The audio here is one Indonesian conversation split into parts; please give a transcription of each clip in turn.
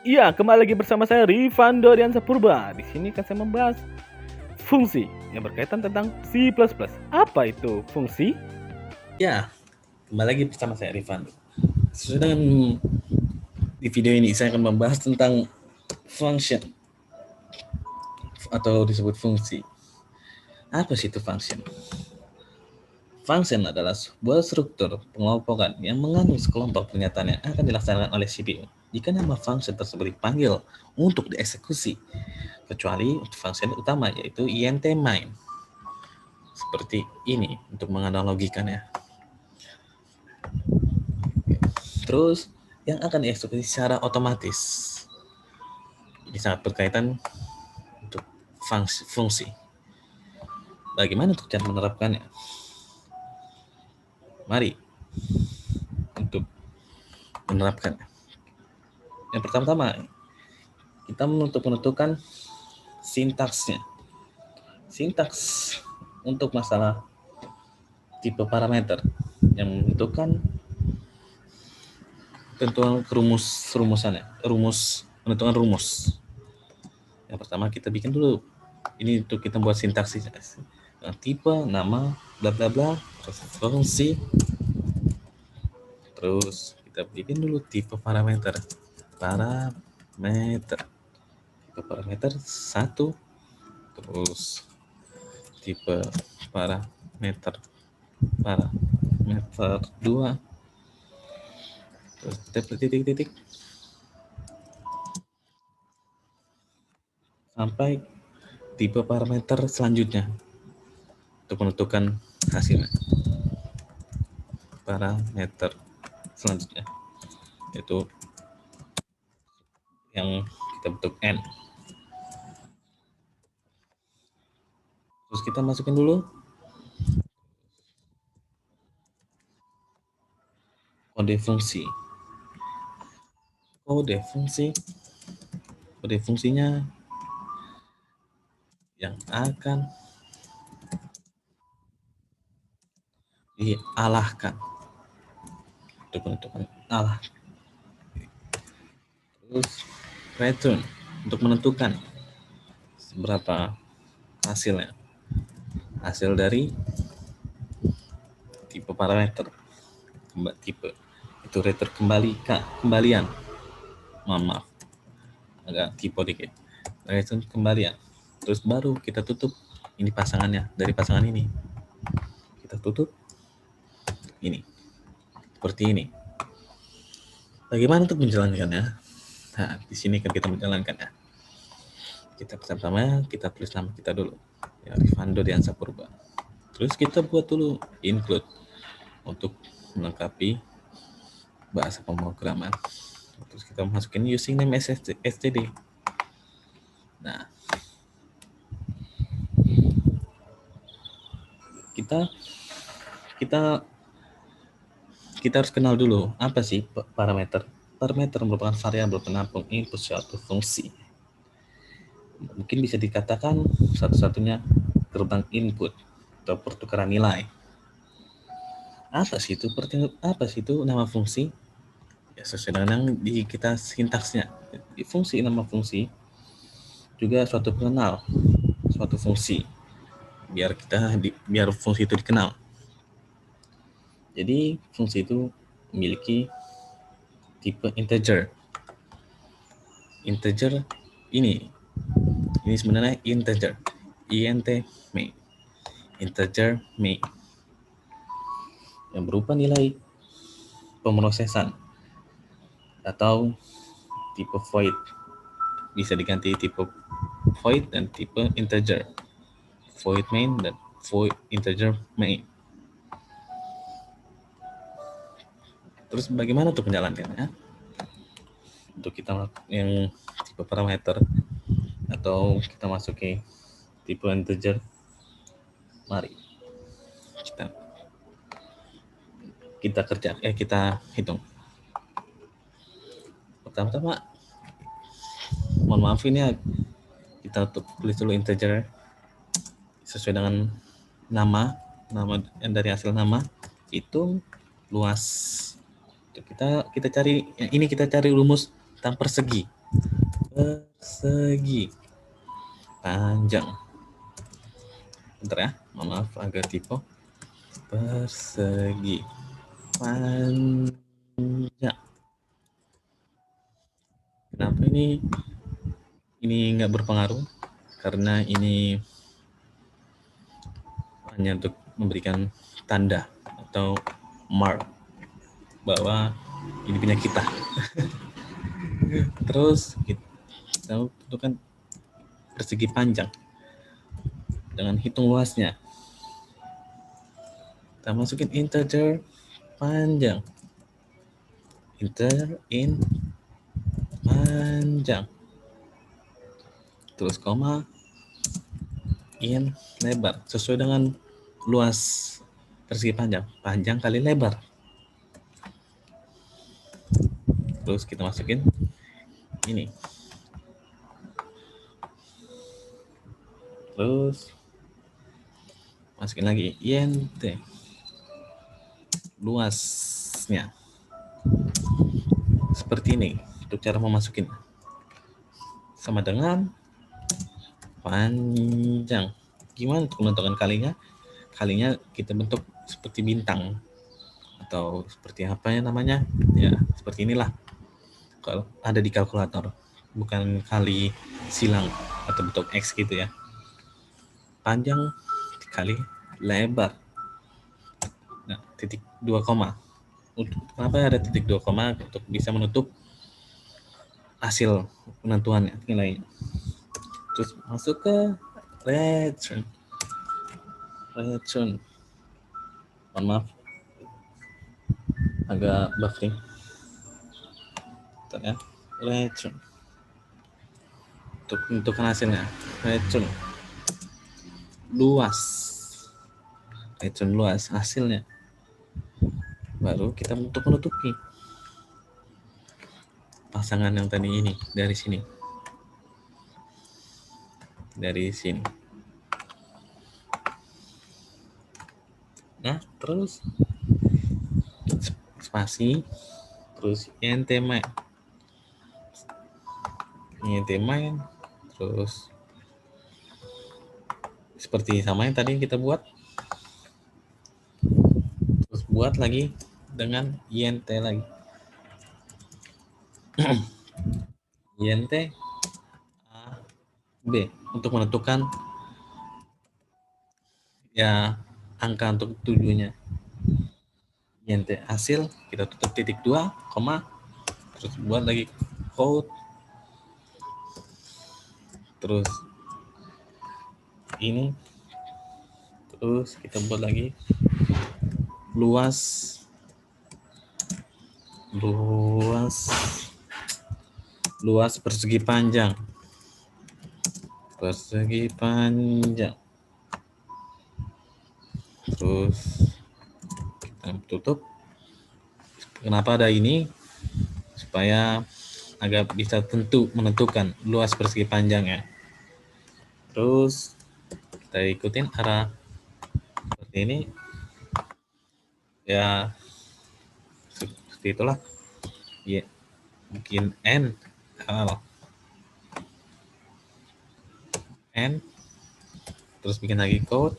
Iya, kembali lagi bersama saya Rifando Diansa Purba. Di sini akan saya membahas fungsi yang berkaitan tentang C++. Apa itu fungsi? Ya, kembali lagi bersama saya Rifan. Sesuai dengan di video ini saya akan membahas tentang function atau disebut fungsi. Apa sih itu function? Function adalah sebuah struktur pengelompokan yang mengandung sekelompok pernyataan yang akan dilaksanakan oleh CPU. Jika nama function tersebut dipanggil untuk dieksekusi, kecuali untuk function utama yaitu int main. Seperti ini untuk menganalogikannya. Terus yang akan dieksekusi secara otomatis. Ini sangat berkaitan untuk fungsi. Bagaimana untuk cara menerapkannya? Mari untuk menerapkannya. Yang pertama-tama, kita menentukan sintaksnya. Sintaks untuk masalah tipe parameter yang menentukan tentuan rumusannya, menentukan rumus. Yang pertama kita bikin dulu. Ini untuk kita buat sintaksis. Tipe, nama, bla bla bla, fungsi. Terus kita bikin dulu tipe parameter. Tipe parameter 1. Terus tipe parameter 2. Terus titik sampai tipe parameter selanjutnya untuk menentukan hasilnya. Parameter selanjutnya yaitu yang kita bentuk n. Terus kita masukin dulu kode fungsinya yang akan dialahkan untuk menentukan alah. Terus return untuk menentukan seberapa hasil dari tipe parameter tipe itu return kembalian. Maaf agak typo dikit. Return kembalian. Terus baru kita tutup ini pasangannya. Dari pasangan ini kita tutup ini seperti ini. Bagaimana untuk menjalankannya? Nah, di sini kan kita menjalankannya. Kita pertama kita tulis nama kita dulu, ya Rifando Diansa Purba. Terus kita buat dulu include untuk melengkapi bahasa pemrograman. Terus kita masukin using name std. Nah, kita harus kenal dulu apa sih parameter. Parameter merupakan variabel penampung input suatu fungsi. Mungkin bisa dikatakan satu-satunya gerbang input atau pertukaran nilai. Apa sih itu nama fungsi? Ya, sesuai dengan yang di kita sintaksnya. Fungsi, nama fungsi juga suatu pengenal suatu fungsi biar fungsi itu dikenal. Jadi fungsi itu memiliki tipe integer ini sebenarnya integer integer main yang berupa nilai pemrosesan atau tipe void, bisa diganti tipe void dan tipe integer, void main dan void integer main. Terus bagaimana untuk menjalankannya? Untuk kita yang tipe parameter atau kita masuki tipe integer, mari kita hitung. Pertama-tama mohon maaf ini kita tulis dulu integer sesuai dengan nama yang dari hasil nama itu luas. Kita cari rumus tentang persegi. persegi panjang. Bentar ya, maaf agak typo. Persegi panjang. Kenapa ini nggak berpengaruh? Karena ini hanya untuk memberikan tanda atau mark bahwa ini punya kita. Terus kita tentukan persegi panjang dengan hitung luasnya. Kita masukin integer panjang, panjang, terus koma in lebar sesuai dengan luas persegi panjang kali lebar. Terus kita masukin ini, terus masukin lagi int luasnya seperti ini. Untuk cara memasukin sama dengan panjang. Gimana untuk menentukan kalinya? Kalinya kita bentuk seperti bintang atau seperti apa ya namanya, ya seperti inilah kalau ada di kalkulator, bukan kali silang atau bentuk X gitu ya. Panjang dikali lebar. Nah, titik 2 koma. Kenapa ada titik 2 koma? Untuk bisa menutup hasil penentuannya, nilainya. Terus masuk ke return. Mohon maaf, agak buffering. Bentar ya. Return. Untuk menentukan hasilnya. Return luas. Return luas hasilnya. Baru kita untuk menutupi pasangan yang tadi ini dari sini. Nah, terus spasi, terus int main, terus seperti sama yang tadi kita buat, terus buat lagi dengan int lagi. int a b untuk menentukan ya angka untuk tujuannya. int hasil kita tutup titik 2 koma, terus buat lagi code, terus ini, terus kita buat lagi luas persegi panjang, terus kita tutup. Kenapa ada ini? Supaya agak bisa menentukan luas persegi panjangnya. Terus kita ikutin arah seperti ini ya, seperti itulah ya. Mungkin n terus bikin lagi code,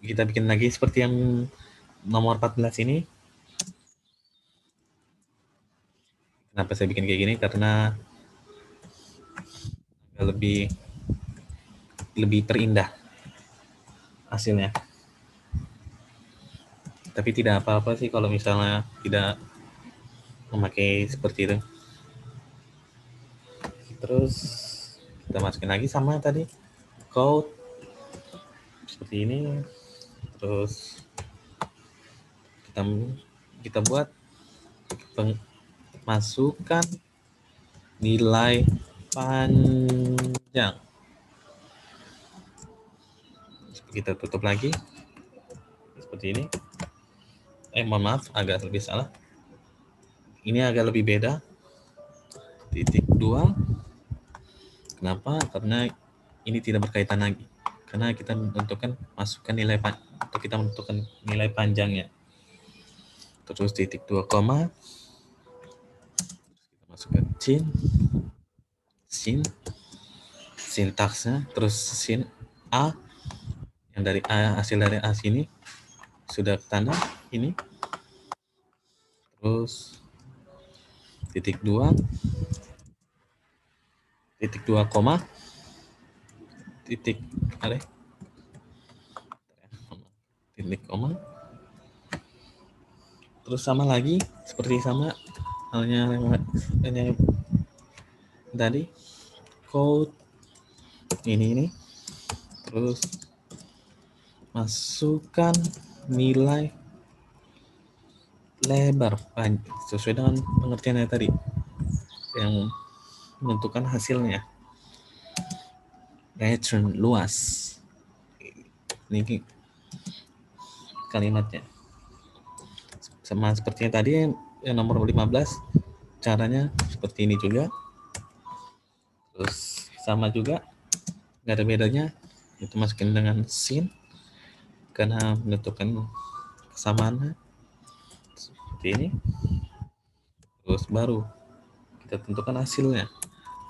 kita bikin lagi seperti yang nomor 14 ini. Kenapa saya bikin kayak gini? Karena lebih terindah hasilnya. Tapi tidak apa-apa sih kalau misalnya tidak memakai seperti itu. Terus kita masukin lagi sama tadi code seperti ini. Terus kita buat masukkan nilai panjang. Kita tutup lagi seperti ini. Mohon maaf, agak lebih salah. Ini agak lebih beda. Titik 2. Kenapa? Karena ini tidak berkaitan lagi. Karena kita masukkan nilai untuk kita menentukan nilai panjangnya. Terus titik 2 koma. masukkan sin, sintaksnya, terus sin a, yang dari a, hasil dari a sini sudah tanda ini, terus titik dua koma titik ada titik koma, terus sama lagi seperti sama halnya yang tadi, code ini terus masukkan nilai lebar sesuai dengan pengertiannya tadi yang menentukan hasilnya, return luas, ini kalimatnya sama sepertinya tadi yang nomor 15, caranya seperti ini juga, terus sama juga, nggak ada bedanya, itu masukin dengan sin karena menentukan kesamaannya seperti ini, terus baru kita tentukan hasilnya,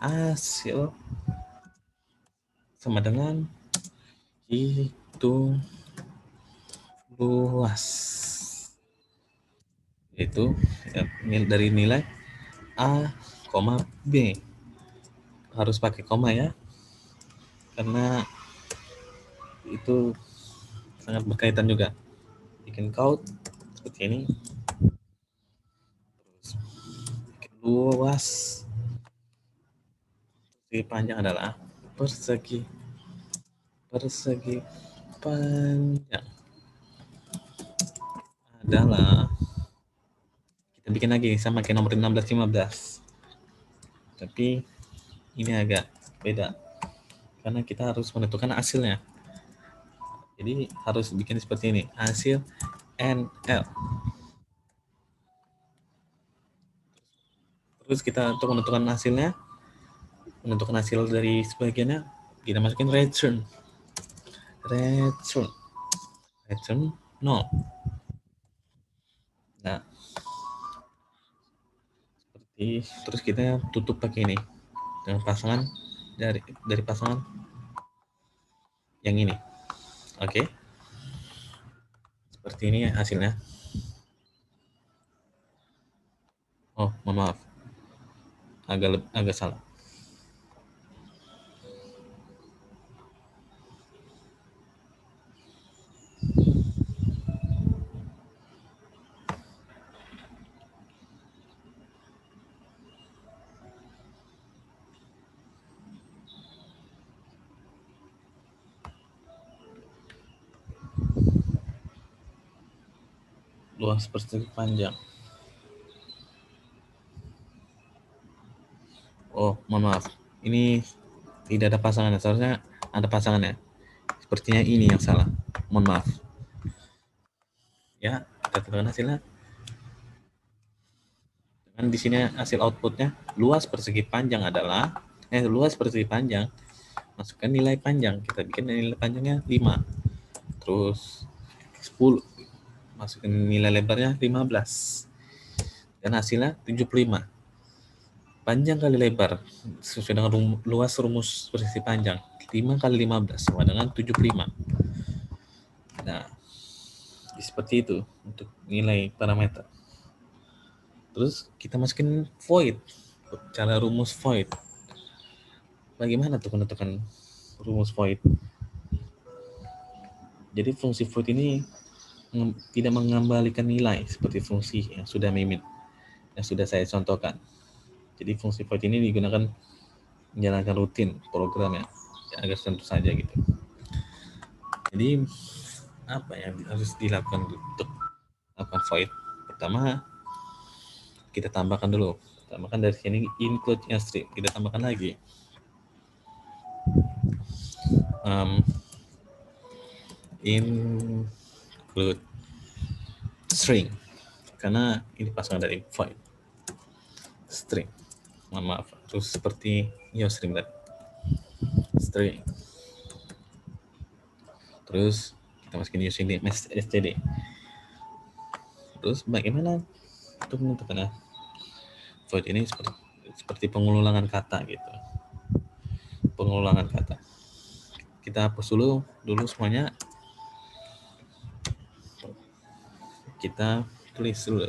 hasil sama dengan hitung luas, itu ya, dari nilai A, B, harus pakai koma ya karena itu sangat berkaitan juga, bikin count seperti ini, terus bikin luas, persegi panjang adalah persegi panjang adalah, kita bikin lagi sama kayak nomor 16 15, tapi ini agak beda karena kita harus menentukan hasilnya, jadi harus bikin seperti ini, hasil NL, terus kita untuk menentukan hasilnya, menentukan hasil dari sebagiannya, kita masukin return 0. Nah, seperti terus kita tutup pakai ini dengan pasangan dari pasangan yang ini. Oke. Seperti ini hasilnya. Oh, mohon maaf. Agak salah. Luas persegi panjang. Oh, mohon maaf. Ini tidak ada pasangannya. Seharusnya ada pasangannya. Sepertinya ini yang salah. Mohon maaf. Ya, kita tentukan hasilnya. Dan di sini hasil outputnya luas persegi panjang adalah luas persegi panjang, masukkan nilai panjang, kita bikin nilai panjangnya 5, terus 10, masukin nilai lebarnya 15, dan hasilnya 75. Panjang kali lebar sesuai dengan luas rumus persegi panjang, 5 kali 15 sama dengan 75. Nah, seperti itu untuk nilai parameter. Terus kita masukin void, cara rumus void. Bagaimana tuh menentukan rumus void? Jadi fungsi void ini tidak mengembalikan nilai seperti fungsi yang sudah saya contohkan. Jadi fungsi void ini digunakan menjalankan rutin programnya agar tentu saja gitu. Jadi apa yang harus dilakukan untuk melakukan void? Pertama, kita tambahkan dari sini include string, kita tambahkan lagi include string karena ini pasangan dari void string, maaf, terus seperti string tadi, string, terus kita masukin username std. Terus bagaimana untuk menentukan void ini seperti pengulangan kata gitu. Pengulangan kata. Kita hapus dulu semuanya. Kita tulis dulu.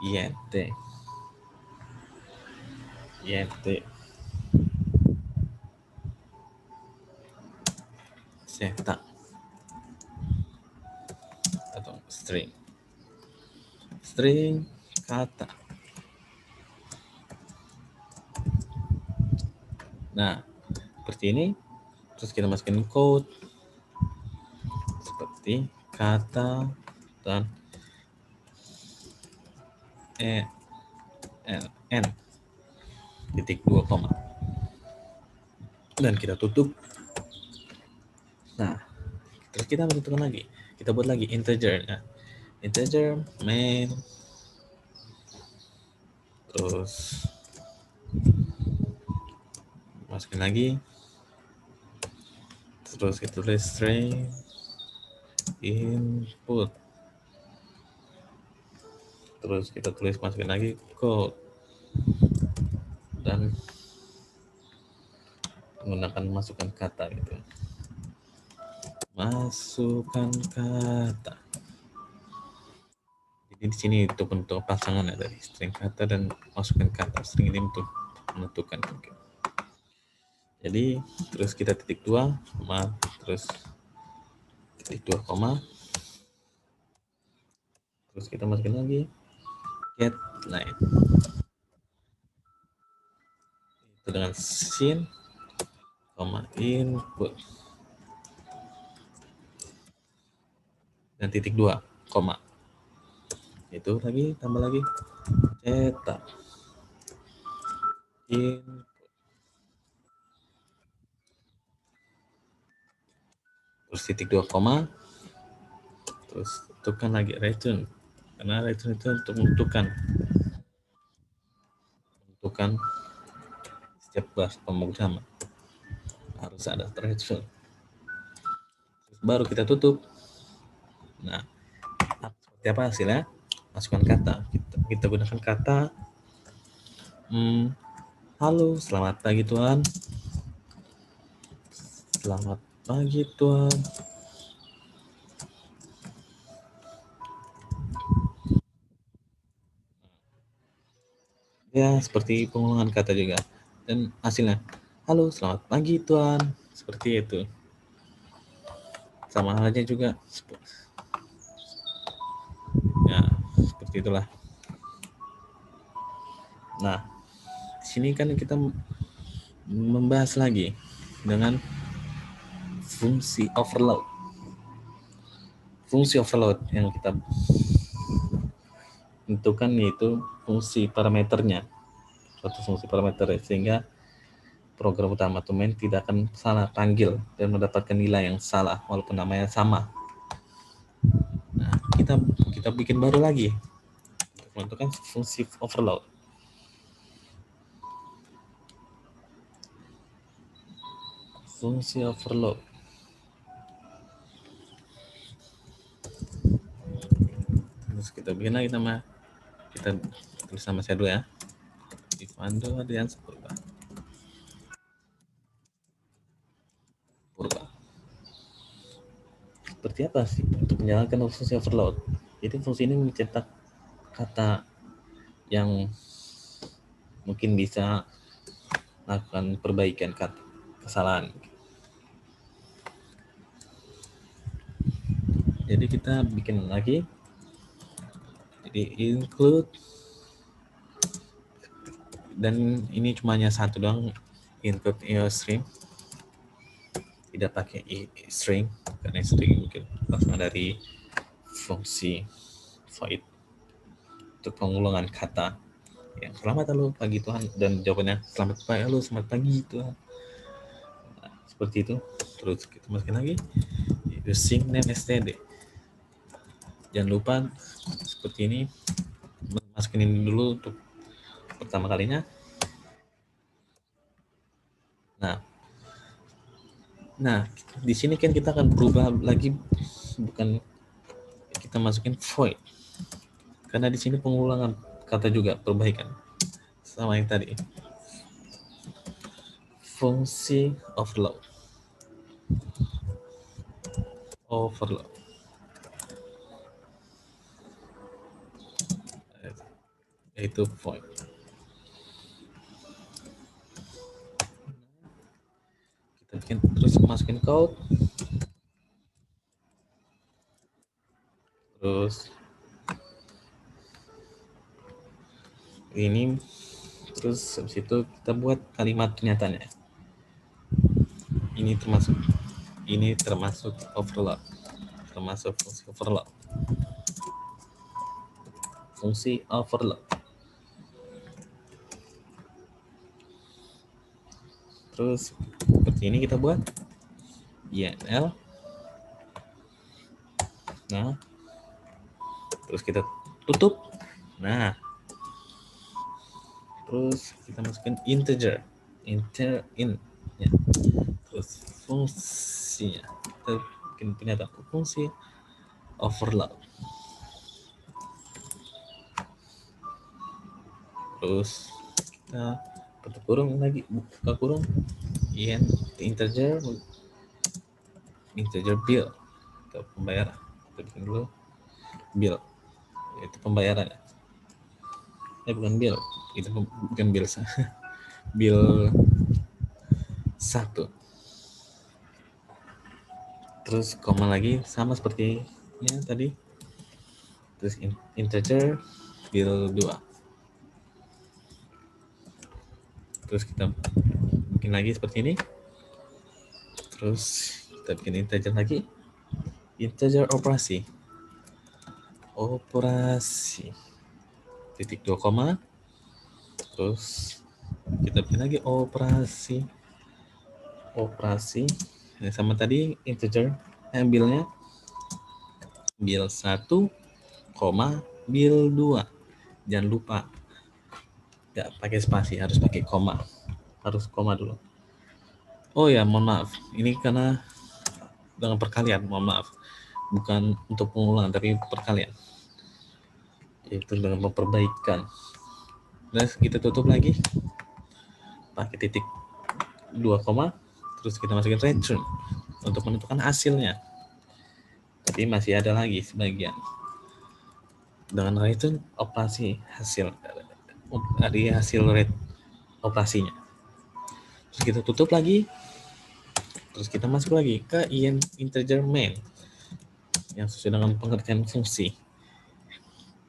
YT. Cetak atau string kata. Nah, seperti ini. Terus kita masukin code seperti kata dan n titik 2 koma, dan kita tutup. Nah, terus kita menentukan lagi, kita buat lagi integer. Nah, integer main, terus masukin lagi, terus kita tulis string input, terus kita tulis masukin lagi code dan menggunakan masukkan kata gitu. Masukkan kata. Jadi di sini untuk bentuk pasangan ya, dari string kata dan masukkan kata. String ini untuk menentukan. Jadi terus kita titik 2 koma, terus titik 2 koma, terus kita masukin lagi get line itu dengan sin koma input dan titik 2 koma, itu lagi tambah lagi cetak input, terus titik 2 koma, terus tentukan lagi return, karena return itu untuk menentukan setiap kelas pemrograman harus ada return. Baru kita tutup. Nah, seperti apa hasilnya? Masukkan kata. Kita gunakan kata halo, selamat pagi Tuan. Selamat pagi Tuan. Ya, seperti pengulangan kata juga. Dan hasilnya, halo, selamat pagi Tuan. Seperti itu. Sama halnya juga. Ya, seperti itulah. Nah, di sini kan kita membahas lagi dengan fungsi overload. Fungsi overload yang kita tentukan yaitu fungsi parameternya, suatu fungsi parameter, sehingga program utama atau main tidak akan salah panggil dan mendapatkan nilai yang salah walaupun namanya sama. Nah, kita bikin baru lagi untuk menentukan fungsi overload. Fungsi overload. Terus kita bikin lagi nama, kita tulis nama saya dulu ya, Ivando Adrian Purba. Seperti apa sih untuk menjalankan fungsi overload? Jadi fungsi ini mencetak kata yang mungkin bisa melakukan perbaikan kata kesalahan. Jadi kita bikin lagi. Jadi include, dan ini cuma hanya satu doang, include string, tidak pakai string karena string mungkin langsung dari fungsi void untuk pengulangan kata yang selamat halo pagi Tuhan, dan jawabannya selamat pagi halo selamat pagi Tuhan. Nah, seperti itu. Terus kita masukin lagi using name std. Jangan lupa seperti ini, masukin ini dulu untuk pertama kalinya. Nah, di sini kan kita akan berubah lagi, bukan kita masukin void, karena di sini pengulangan kata juga, perbaikan. sama yang tadi, fungsi overload yaitu void. Kita bikin terus masukin code, terus ini, terus habis itu kita buat kalimat pernyataannya. Ini termasuk overload, termasuk fungsi overload. Terus seperti ini kita buat INL. Nah, terus kita tutup. Nah, terus kita masukin integer in ya. Terus fungsinya kita bikin pernyataan fungsi overload. Terus kita tutup kurung lagi, buka kurung, integer bill, itu pembayaran. Kita bikin dulu bill, itu pembayarannya. Bukan bill, itu bukan bill bill 1. Terus koma lagi sama seperti ya tadi. Terus integer bill 2. Terus kita bikin lagi seperti ini. Terus kita bikin integer lagi, integer operasi titik 2 koma. Terus kita bikin lagi operasi sama tadi integer billnya bill 1 koma bill 2. Jangan lupa nggak pakai spasi, harus pakai koma, harus koma dulu. Oh ya, mohon maaf, ini karena dengan perkalian, mohon maaf, bukan untuk pengulangan tapi perkalian, itu dengan memperbaikan. Terus kita tutup lagi pakai titik 2 koma, terus kita masukin return untuk menentukan hasilnya. Tapi masih ada lagi sebagian dengan return operasi hasil dari hasil rate operasinya. Terus kita tutup lagi, terus kita masuk lagi ke integer main yang sesuai dengan pengertian fungsi.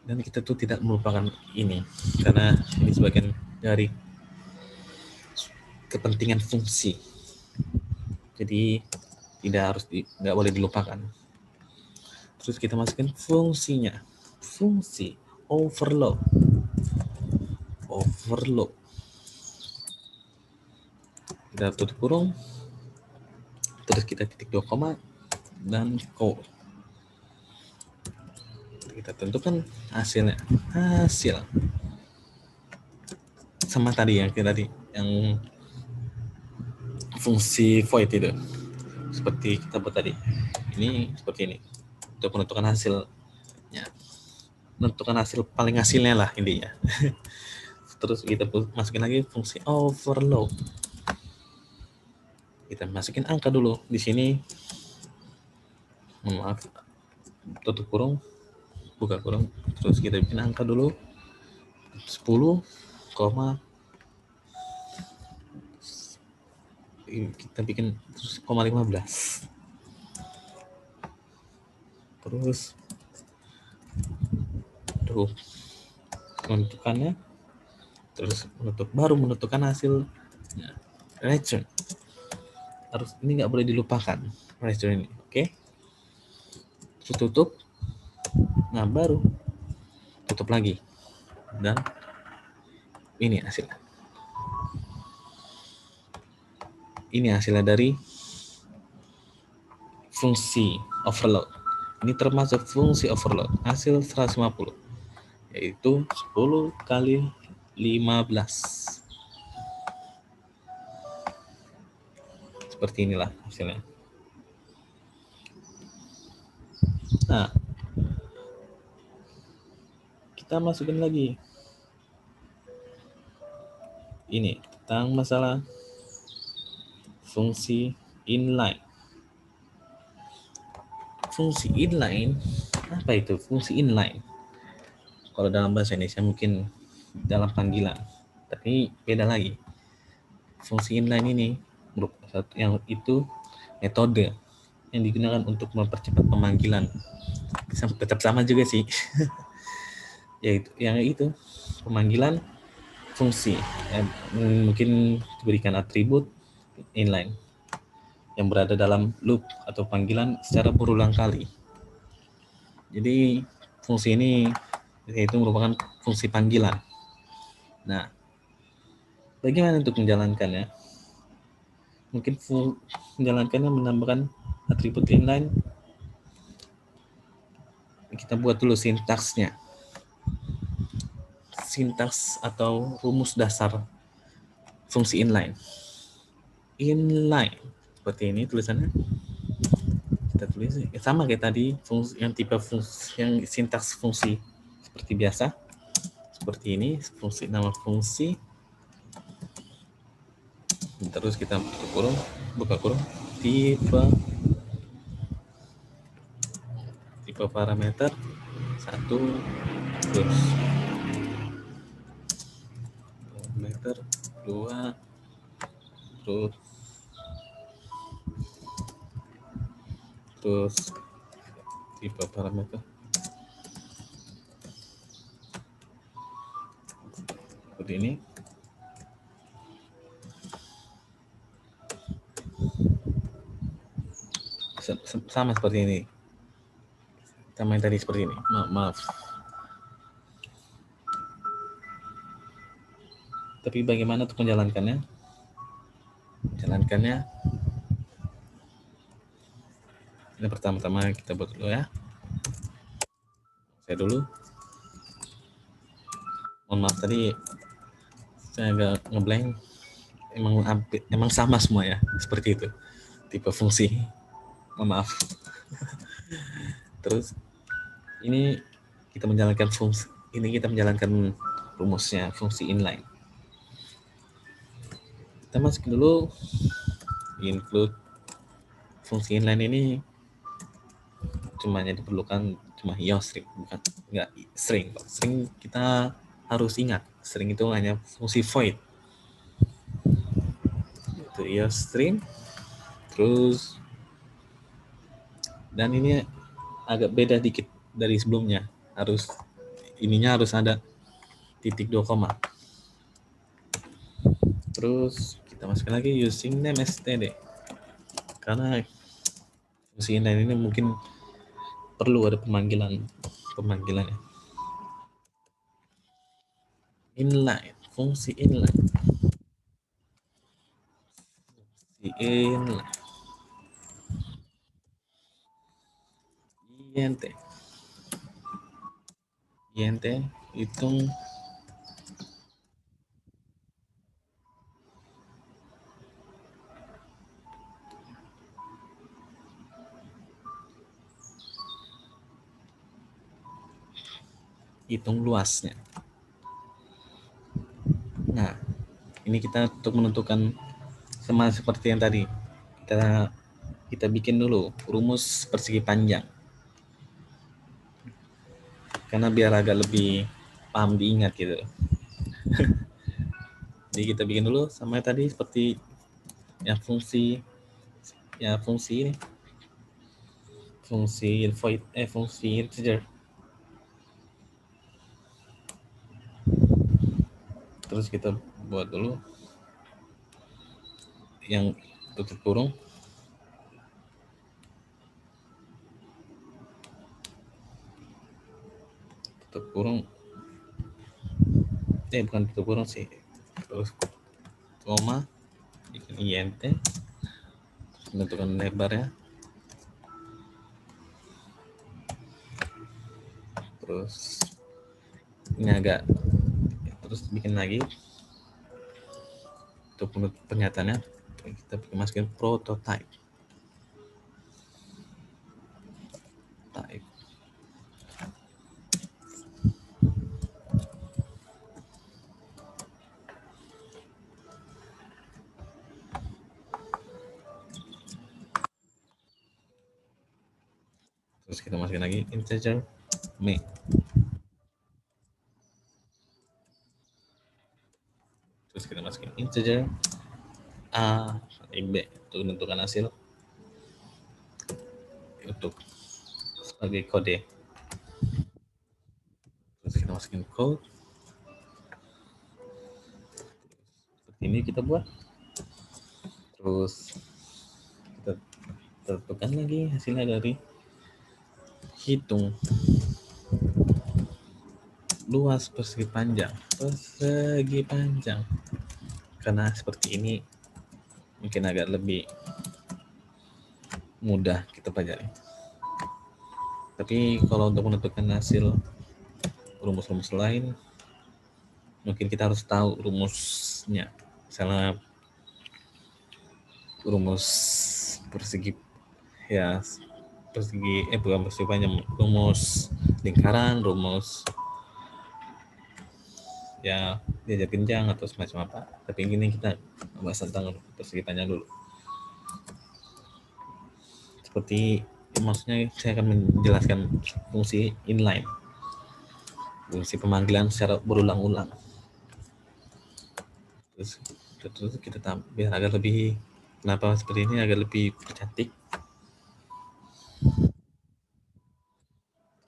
Dan kita tuh tidak melupakan ini karena ini sebagian dari kepentingan fungsi, jadi nggak boleh dilupakan. Terus kita masukin fungsinya, fungsi overload. Kita tutup kurung, terus kita titik 2 koma dan code. Kita tentukan hasil sama tadi yang fungsi void itu, seperti kita buat tadi. Ini seperti ini untuk menentukan hasilnya, menentukan hasil paling hasilnya lah intinya. Terus kita masukin lagi fungsi overload. Kita masukin angka dulu di sini. Maaf, tutup kurung, buka kurung, terus kita bikin angka dulu 10, kita bikin terus 15. Terus tuh menentukannya, terus baru menentukan hasil return. Harus ini nggak boleh dilupakan return ini, oke? Terus tutup, nah baru tutup lagi, dan ini hasilnya. Ini hasilnya dari fungsi overload. Ini termasuk fungsi overload, hasil 150, yaitu 10 kali 15. Seperti inilah hasilnya. Nah, kita masukin lagi ini tentang masalah fungsi inline. Fungsi inline, apa itu fungsi inline? Kalau dalam bahasa Indonesia mungkin dalam panggilan, tapi beda lagi. Fungsi inline ini merupakan yang itu metode yang digunakan untuk mempercepat pemanggilan. Tetap sama juga sih, yaitu yang itu pemanggilan fungsi yang mungkin diberikan atribut inline yang berada dalam loop atau panggilan secara berulang kali. Jadi fungsi ini yaitu merupakan fungsi panggilan. Nah, bagaimana untuk menjalankannya? Mungkin menjalankannya menambahkan atribut inline. Kita buat dulu sintaksnya. Sintaks atau rumus dasar fungsi inline. Inline seperti ini tulisannya. Kita tulis sama kayak tadi fungsi yang tipe fungsi yang sintaks fungsi seperti biasa. Seperti ini fungsi nama fungsi. Terus kita buka kurung tipe parameter satu, terus parameter dua, terus tipe parameter seperti ini. Sama seperti ini, sama yang tadi seperti ini. Maaf. Tapi bagaimana untuk menjalankannya? Ini pertama-tama kita buat dulu ya. Saya dulu. Mohon maaf tadi saya agak ngeblank. Emang sama semua ya, seperti itu. Tipe fungsi. Mohon maaf. Terus ini kita menjalankan rumusnya fungsi inline. Kita masuk dulu include fungsi inline ini hanya diperlukan string, bukan enggak string. String kita harus ingat, string itu hanya fungsi void. Itu string. Terus dan ini agak beda dikit dari sebelumnya. Harus ada titik 2 koma. Terus kita masukkan lagi using name std. Karena fungsi inline ini mungkin perlu ada pemanggilannya. Fungsi inline. int hitung luasnya. Nah, ini kita untuk menentukan sama seperti yang tadi. Kita bikin dulu rumus persegi panjang. Karena biar agak lebih paham diingat gitu. Jadi kita bikin dulu sama tadi seperti yang fungsi ini. Fungsi void fungsi integer. Terus kita buat dulu yang tutup kurung. Bukan tutup kurung sih. Terus koma bikin int, menentukan lebarnya. Terus ini terus bikin lagi untuk pernyataannya. Kita masukin prototype type. Terus kita masukin lagi integer me. Terus kita masukin integer a b untuk menentukan hasil untuk sebagai kode. Terus kita masukin code seperti ini kita buat. Terus kita tentukan lagi hasilnya dari hitung luas persegi panjang karena seperti ini mungkin agak lebih mudah kita pelajari. Tapi kalau untuk menentukan hasil rumus-rumus lain mungkin kita harus tahu rumusnya, misalnya rumus persegi ya bukan persegi panjang, rumus lingkaran, rumus ya diajar genjang atau semacam apa. Tapi ini kita bahas tentang persegi panjang dulu. Seperti maksudnya saya akan menjelaskan fungsi inline, fungsi pemanggilan secara berulang-ulang. Terus kita biar agak lebih, kenapa seperti ini agak lebih cantik.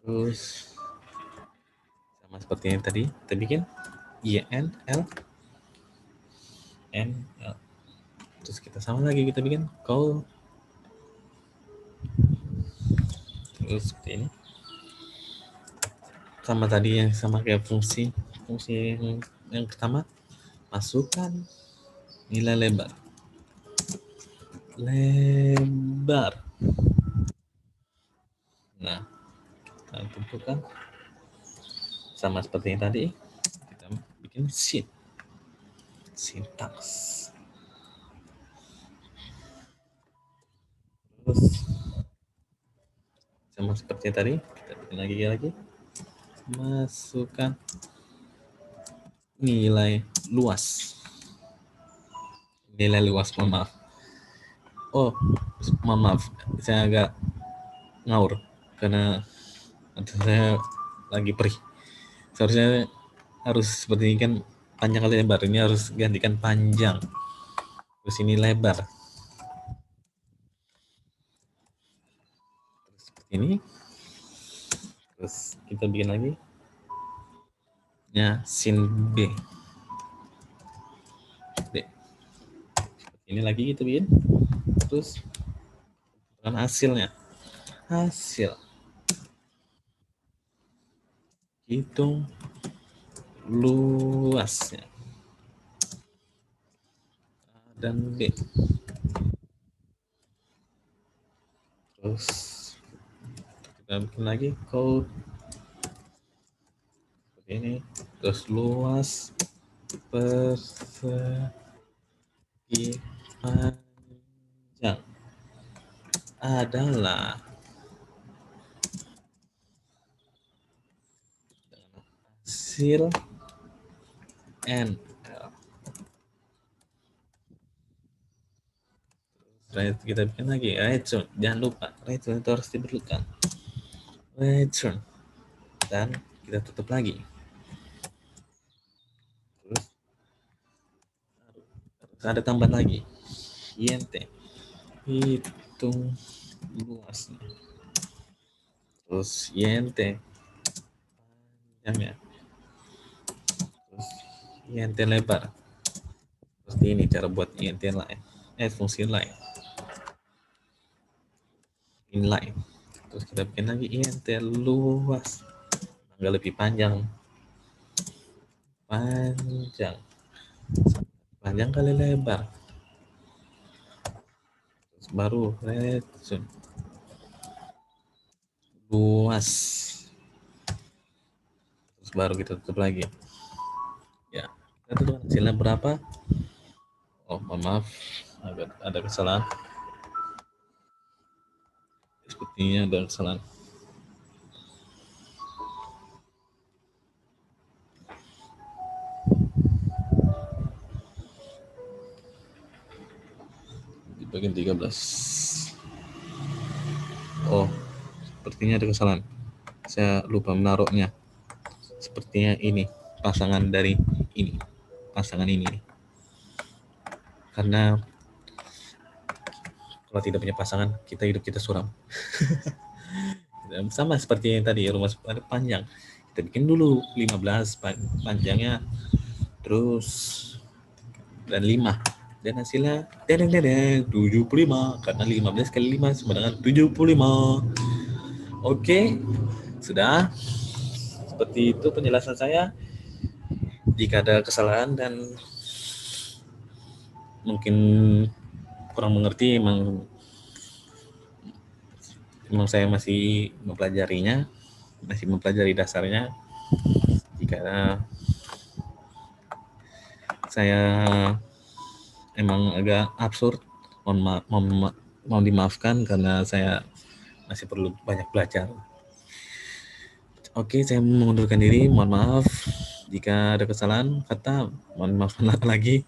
Terus sama seperti yang tadi kita bikin IN L N L. Terus kita sama lagi kita bikin call. Terus seperti ini. Sama tadi yang sama kayak fungsi yang pertama, masukkan nilai lebar. Nah, kita tentukan sama seperti yang tadi, kita bikin sintaks. Terus sama seperti yang tadi, kita bikin lagi masukkan nilai luas, maaf, saya agak ngawur karena saya lagi perih. Seharusnya harus seperti ini kan, panjang kali lebar, ini harus gantikan panjang, terus ini lebar. Terus seperti ini. Terus kita bikin lagi ya sin B. Ini lagi kita bikin. Terus dengan hasil hitung luasnya A dan B. Terus kita bikin lagi code seperti ini. Terus luas persegi panjang adalah hasil N. Terus kita bikin lagi return. Jangan lupa return itu harus diperlukan. Return, dan kita tutup lagi. Terus ada tambahan lagi int hitung luasnya, terus int panjangnya, terus int lebar. Seperti ini cara buat int lain, fungsi lain inline. Terus kita bikin lagi int luas, agak lebih panjang kali lebar. Terus baru return luas, terus baru kita tutup lagi. Ya, kita tutup hasilnya berapa. Oh, maaf, ada kesalahan. Sepertinya ada kesalahan. Di bagian 13. Oh, sepertinya ada kesalahan. Saya lupa menaruhnya. Sepertinya ini pasangan dari ini. Pasangan ini. Karena kalau tidak punya pasangan, hidup kita suram. Sama seperti yang tadi, rumah panjang. Kita bikin dulu 15 panjangnya, terus dan 5. Dan hasilnya 75, karena 15 kali 5 sama dengan 75. Oke, sudah. Seperti itu penjelasan saya. Jika ada kesalahan dan mungkin kurang mengerti, emang saya masih mempelajarinya, masih mempelajari dasarnya. Jika saya emang agak absurd, mohon dimaafkan karena saya masih perlu banyak belajar. Oke, saya mengundurkan diri. Mohon maaf jika ada kesalahan kata. Mohon maaf lagi.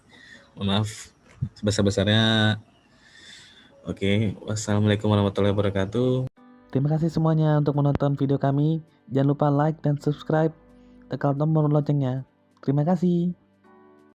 Mohon maaf sebesar-besarnya. Oke, wassalamualaikum warahmatullahi wabarakatuh. Terima kasih semuanya untuk menonton video kami. Jangan lupa like dan subscribe. Tekan tombol loncengnya. Terima kasih.